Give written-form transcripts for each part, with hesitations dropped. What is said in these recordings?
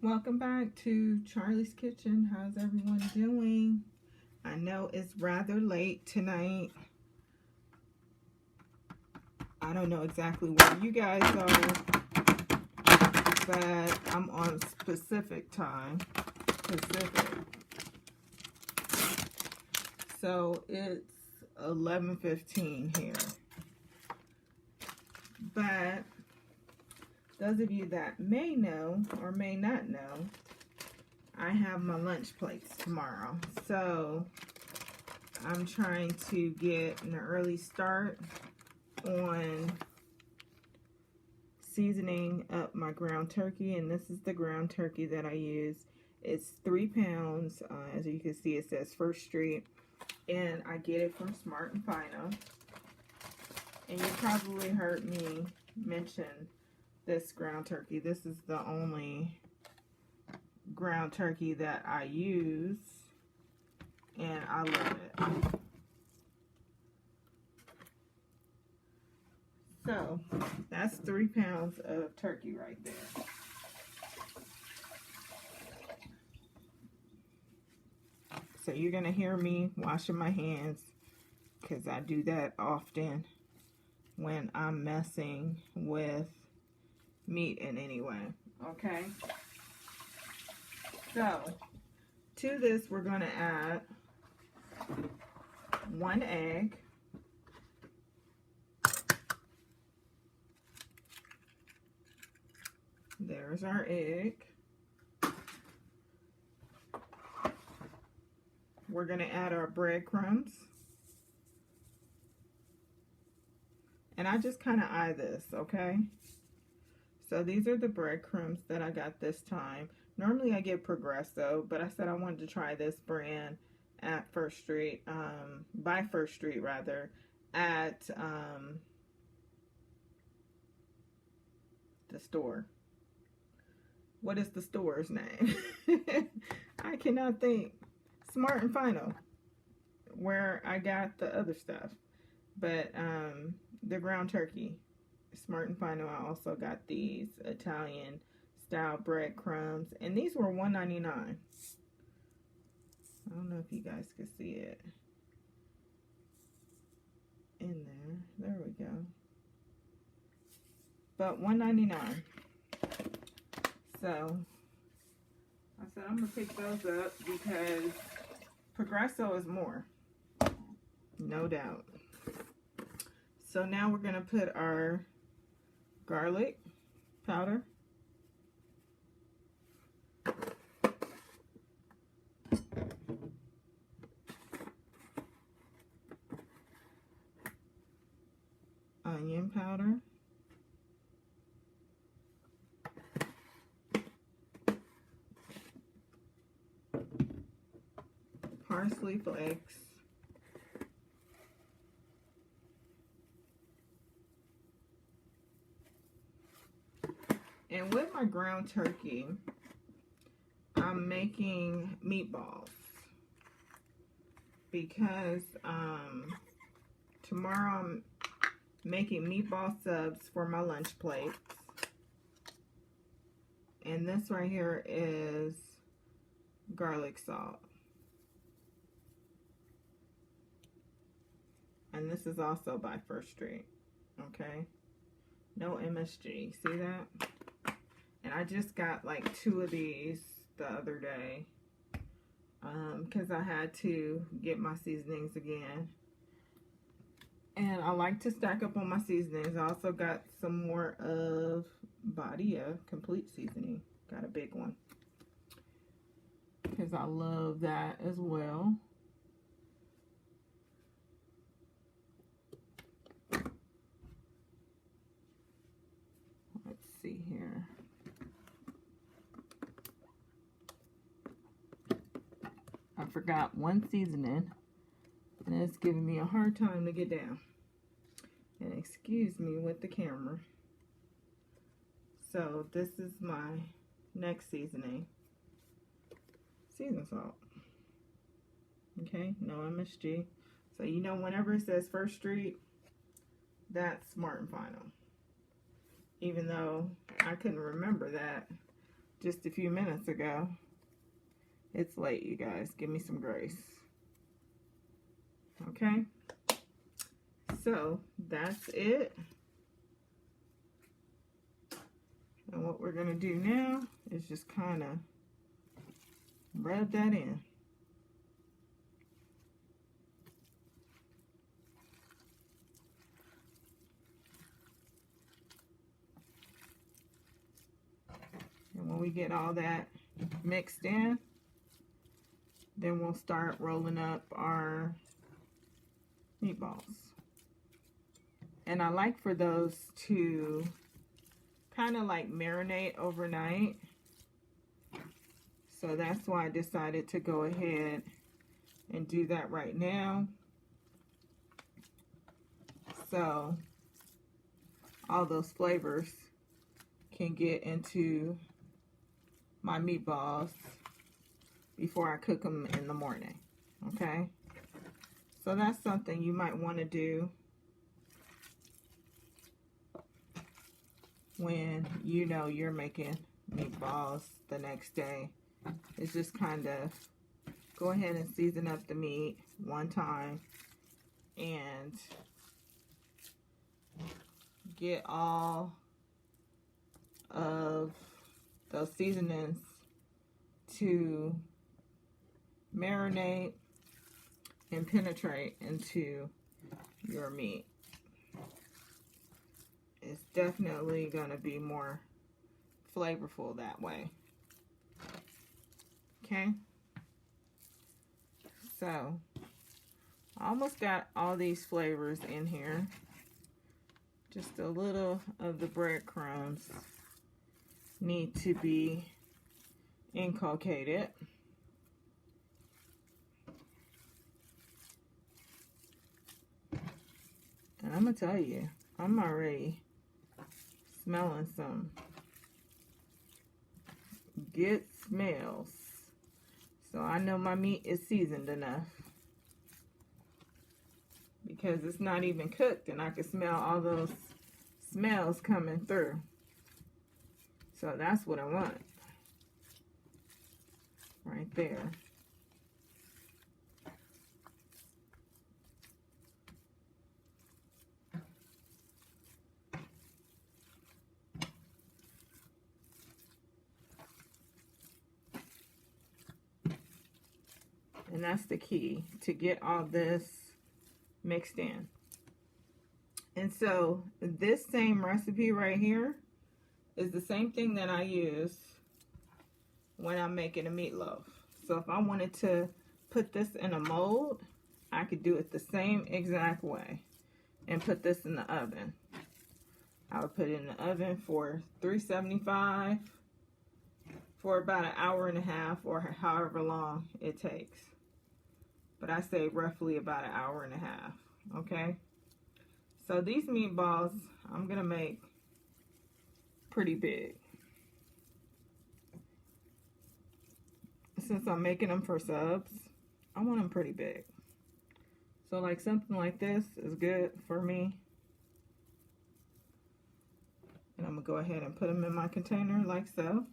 Welcome back to Charlie's Kitchen. How's everyone doing? I know it's rather late tonight. I don't know exactly where you guys are, but I'm on Pacific time. So it's 11:15 here. But those of you that may know or may not know, I have my lunch plates tomorrow. So I'm trying to get an early start on seasoning up my ground turkey. And this is the ground turkey that I use. It's 3 pounds. As you can see, it says First Street. And I get it from Smart and Final. And you probably heard me mention this ground turkey. This is the only ground turkey that I use, and I love it. So that's 3 pounds of turkey right there. So you're gonna hear me washing my hands because I do that often when I'm messing with meat in any way. Okay, so to this we're going to add 1 egg, there's our egg. We're going to add our breadcrumbs, and I just kind of eye this, okay? So these are the breadcrumbs that I got this time. Normally I get Progresso, but I said I wanted to try this brand at First Street, by First Street rather, at the store. What is the store's name? I cannot think. Smart and Final, where I got the other stuff. But the ground turkey, Smart and Final, I also got these Italian style breadcrumbs, and these were $1.99. I don't know if you guys can see it in there. There we go. But $1.99. So I said I'm gonna pick those up because Progresso is more, no doubt. So now we're gonna put our garlic powder, onion powder, parsley flakes, and with my ground turkey, I'm making meatballs because tomorrow I'm making meatball subs for my lunch plates. And this right here is garlic salt. And this is also by First Street. Okay? No MSG. See that? And I just got like 2 of these the other day because I had to get my seasonings again. And I like to stack up on my seasonings. I also got some more of Badia complete seasoning. Got a big one because I love that as well. Let's see here. I forgot one seasoning, and it's giving me a hard time to get down. And excuse me with the camera. So this is my next seasoning. Season salt. Okay, no MSG. So you know whenever it says First Street, that's Smart and Final. Even though I couldn't remember that just a few minutes ago. It's late, you guys. Give me some grace. Okay. So that's it. And what we're going to do now is just kind of rub that in. And when we get all that mixed in, then we'll start rolling up our meatballs. And I like for those to kind of like marinate overnight. So that's why I decided to go ahead and do that right now. So all those flavors can get into my meatballs before I cook them in the morning. Okay? So that's something you might want to do when you know you're making meatballs the next day. It's just kind of go ahead and season up the meat one time and get all of those seasonings to marinate and penetrate into your meat. It's definitely going to be more flavorful that way. Okay? So, I almost got all these flavors in here. Just a little of the breadcrumbs need to be inculcated. And I'm going to tell you, I'm already smelling some good smells. So I know my meat is seasoned enough. Because it's not even cooked and I can smell all those smells coming through. So that's what I want. Right there. And that's the key, to get all this mixed in. And so this same recipe right here is the same thing that I use when I'm making a meatloaf. So if I wanted to put this in a mold, I could do it the same exact way and put this in the oven. I would put it in the oven for 375 for about an hour and a half or however long it takes. But I say roughly about an hour and a half, okay? So these meatballs, I'm going to make pretty big. Since I'm making them for subs, I want them pretty big. So like something like this is good for me. And I'm going to go ahead and put them in my container like so.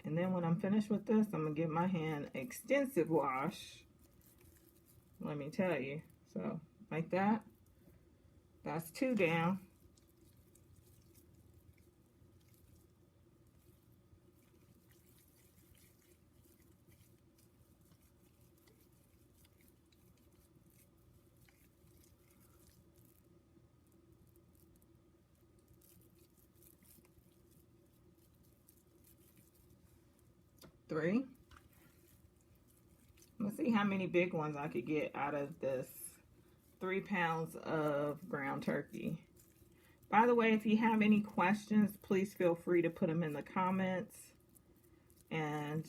And then when I'm finished with this, I'm going to give my hand an extensive wash. Let me tell you. So, like that. That's 2 down. Three. Let's see how many big ones I could get out of this 3 pounds of ground turkey. By the way, if you have any questions, please feel free to put them in the comments. And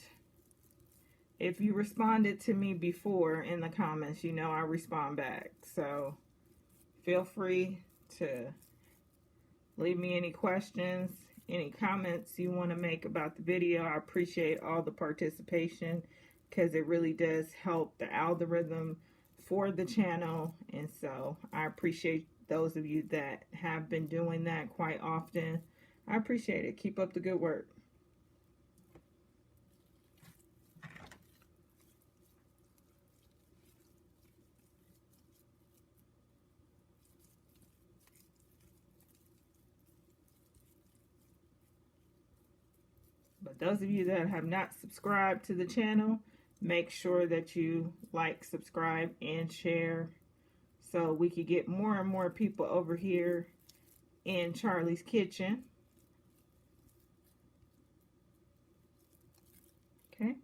if you responded to me before in the comments, you know I respond back. So feel free to leave me any questions any comments you want to make about the video. I appreciate all the participation because it really does help the algorithm for the channel. And so I appreciate those of you that have been doing that quite often. I appreciate it. Keep up the good work. But those of you that have not subscribed to the channel, make sure that you like, subscribe, and share so we can get more and more people over here in Charlie's Kitchen. Okay.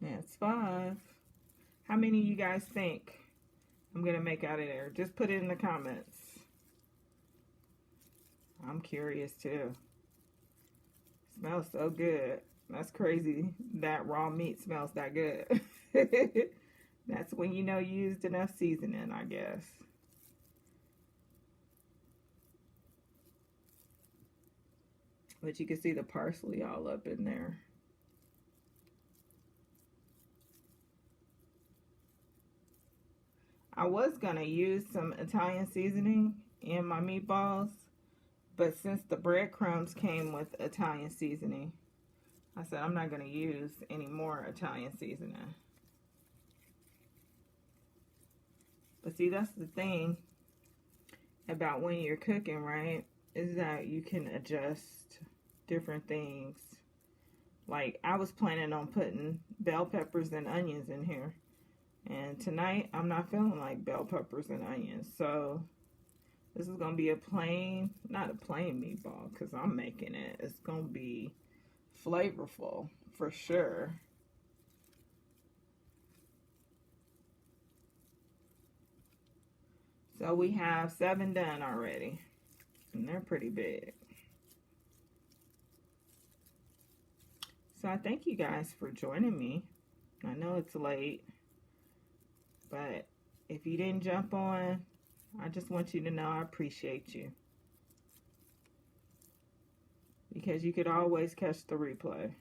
That's 5. How many of you guys think I'm going to make out of there? Just put it in the comments. I'm curious too. Smells so good. That's crazy that raw meat smells that good. That's when you know you used enough seasoning, I guess. But you can see the parsley all up in there. I was gonna use some Italian seasoning in my meatballs, but since the breadcrumbs came with Italian seasoning, I said I'm not gonna use any more Italian seasoning. But see, that's the thing about when you're cooking, right? Is that you can adjust different things. Like, I was planning on putting bell peppers and onions in here. And tonight, I'm not feeling like bell peppers and onions. So, this is going to be a plain, not a plain meatball, because I'm making it. It's going to be flavorful, for sure. So, we have 7 done already. And they're pretty big. So I thank you guys for joining me. I know it's late, but if you didn't jump on, I just want you to know I appreciate you. Because you could always catch the replay.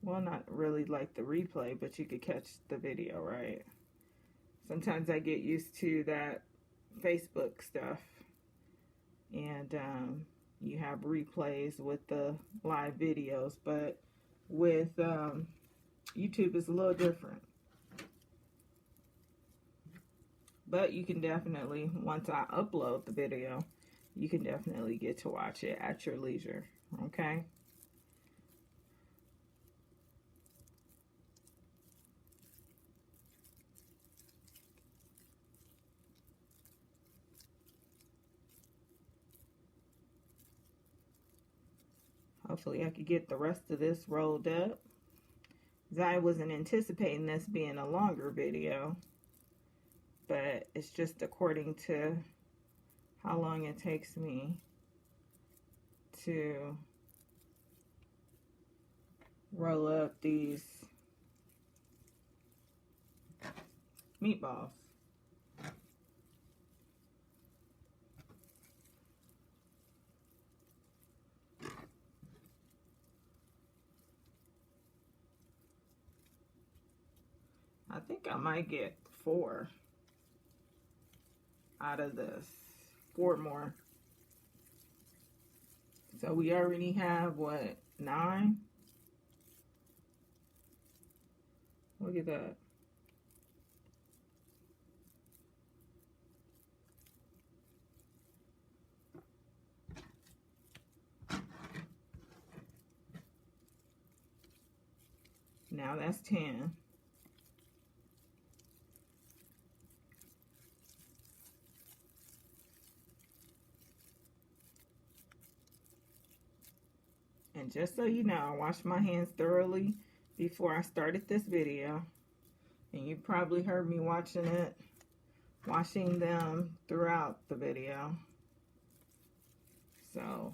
Well, not really like the replay, but you could catch the video, right? Sometimes I get used to that Facebook stuff. And you have replays with the live videos, but with YouTube it's a little different. But you can definitely, once I upload the video, you can definitely get to watch it at your leisure, okay? Hopefully I could get the rest of this rolled up. I wasn't anticipating this being a longer video, but it's just according to how long it takes me to roll up these meatballs. I think I might get 4 out of this. 4 more. So we already have, what, 9? Look at that. Now that's 10. And just so you know, I washed my hands thoroughly before I started this video. And you probably heard me washing them throughout the video. So,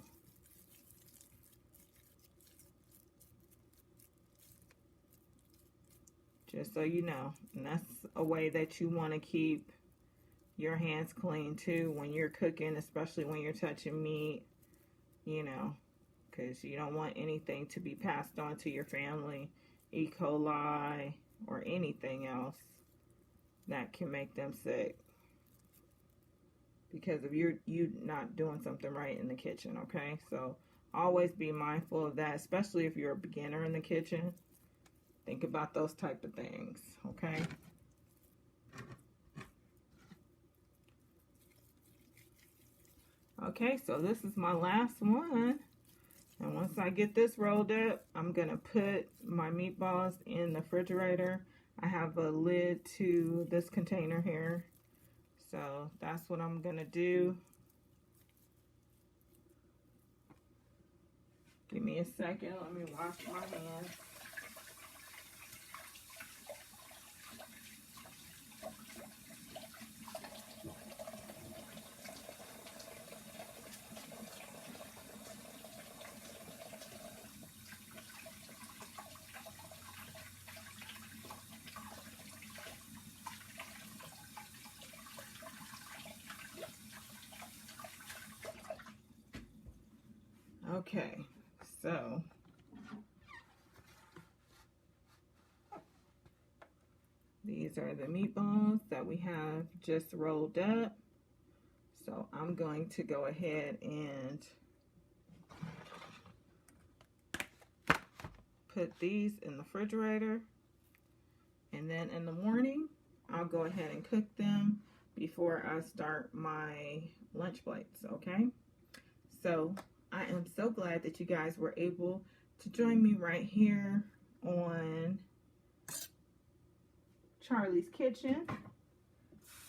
just so you know. And that's a way that you want to keep your hands clean too when you're cooking, especially when you're touching meat, you know, because you don't want anything to be passed on to your family, E. coli or anything else that can make them sick because of you not doing something right in the kitchen. Okay, so always be mindful of that, especially if you're a beginner in the kitchen. Think about those type of things. Okay. Okay, so this is my last one. And once I get this rolled up, I'm going to put my meatballs in the refrigerator. I have a lid to this container here. So that's what I'm going to do. Give me a second. Let me wash my hands. Okay, so these are the meatballs that we have just rolled up. So I'm going to go ahead and put these in the refrigerator. And then in the morning, I'll go ahead and cook them before I start my lunch plates, okay? So I am so glad that you guys were able to join me right here on Charlie's Kitchen.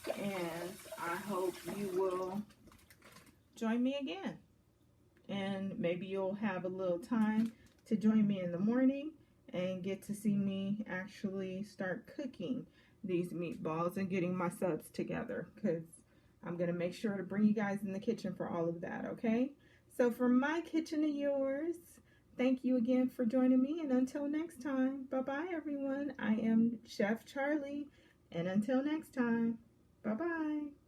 And I hope you will join me again. And maybe you'll have a little time to join me in the morning and get to see me actually start cooking these meatballs and getting my subs together, because I'm going to make sure to bring you guys in the kitchen for all of that, okay? So from my kitchen to yours, thank you again for joining me, and until next time, bye-bye everyone. I am Chef Charlie, and until next time, bye-bye.